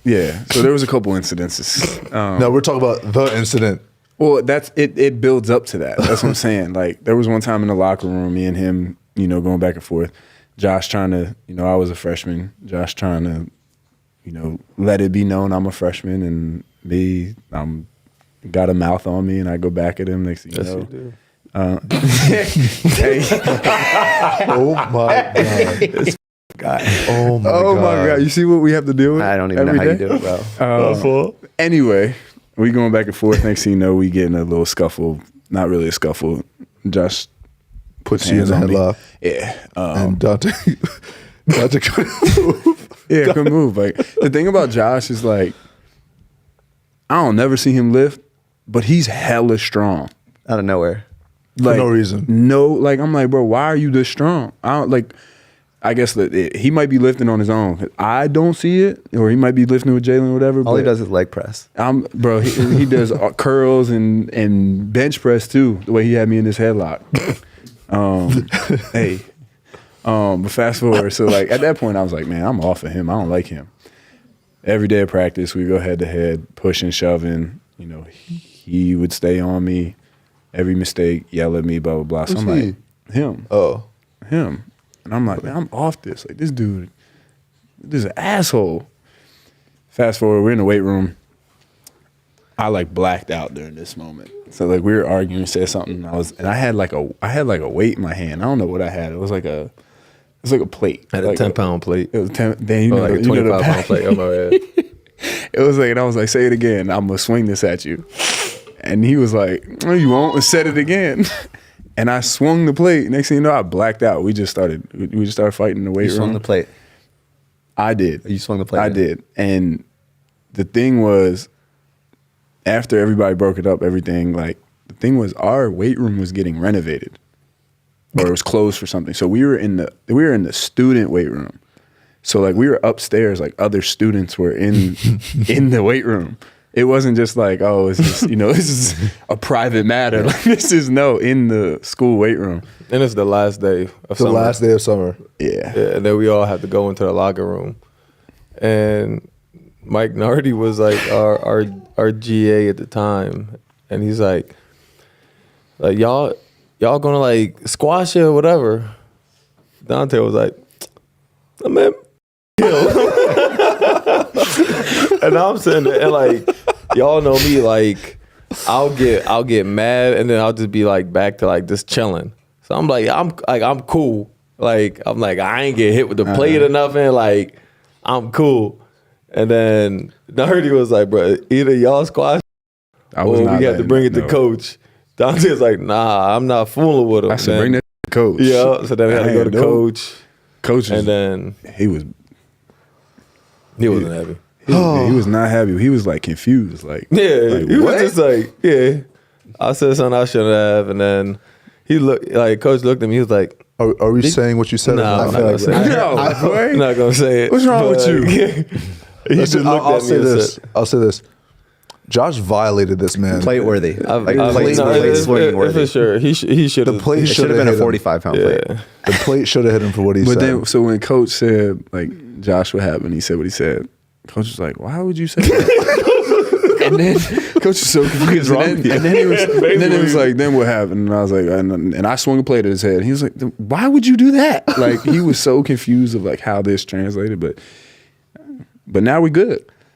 Yeah, so there was a couple incidences. No, we're talking about the incident. Well, that's it. It builds up to that. That's what I'm saying. Like there was one time in the locker room, me and him, going back and forth. Josh trying to, I was a freshman. Josh trying to, let it be known I'm a freshman, and me, I'm got a mouth on me, and I go back at him. Next thing you know. You do. Oh my God. God. Oh my God. You see what we have to deal with? I don't even know how you do it, bro. Anyway, we going back and forth. Next thing you know, we get in a little scuffle. Not really a scuffle. Josh puts you in the headlock. Yeah. And Donte couldn't move. Yeah, couldn't move. Like the thing about Josh is like, I don't never see him lift, but he's hella strong. Out of nowhere. For no reason. No, like I'm like, bro, why are you this strong? I guess that he might be lifting on his own. I don't see it, or he might be lifting with Jalen or whatever. All he does is leg press. Bro, he does curls and bench press too. The way he had me in this headlock. But fast forward, so like at that point, I was like, man, I'm off of him. I don't like him. Every day of practice, we go head to head, pushing, shoving. He would stay on me. Every mistake, yell at me, blah, blah, blah. So I'm like, him. Oh. Him. And I'm like, man, I'm off this. Like, this dude, this is an asshole. Fast forward, we're in the weight room. I like blacked out during this moment. So like we were arguing, said something. I had like a weight in my hand. I don't know what I had. It was like a plate. I had a 10-pound plate. It was 10. Then like a 25-pound plate. Oh my God. It was like, and I was like, say it again. I'm gonna swing this at you. And he was like, no, you won't. And said it again. And I swung the plate. Next thing you know, I blacked out. We just started fighting in the weight room. You swung the plate. I did. You swung the plate. I did. And the thing was, after everybody broke it up, everything, like, the thing was our weight room was getting renovated. Or it was closed for something. So we were in the student weight room. So like we were upstairs, like other students were in the weight room. It wasn't just like, oh, it's just, this is a private matter. Like this is in the school weight room. And it's the last day of summer. The last day of summer. Yeah. And then we all had to go into the locker room. And Mike Nardi was like our GA at the time. And he's like y'all gonna like squash it or whatever. Donte was like, oh, man, and I'm sitting there and like, y'all know me, like I'll get mad and then I'll just be like back to like just chilling. So I'm like, I'm cool. Like I'm like, I ain't get hit with the plate or nothing. Like I'm cool. And then Nardi was like, bro, either y'all squash or we have to bring it to coach. Donte was like, nah, I'm not fooling with him. I said, bring that to coach. Yeah, so then we had to go to coach. Coach, and then he wasn't happy. He was not happy. He was like confused. Like, he was just like, I said something I shouldn't have, and then coach looked at me. He was like, "Are we saying what you said?" No, I'm not gonna say it. I'm not gonna say it. What's wrong with you? He just looked at me and said, I'll say this. Josh violated this man. Plate worthy. Swinging worthy. For sure. He should have. The plate should have been a 45-pound plate. The plate should have hit him for what he said. But then, so when coach said, like, Josh, what happened? He said what he said. Coach was like, why would you say that? And then coach was so confused. And then it was like, then what happened? And I was like, and I swung a plate at his head. And he was like, why would you do that? Like, he was so confused of like how this translated. But now we're good.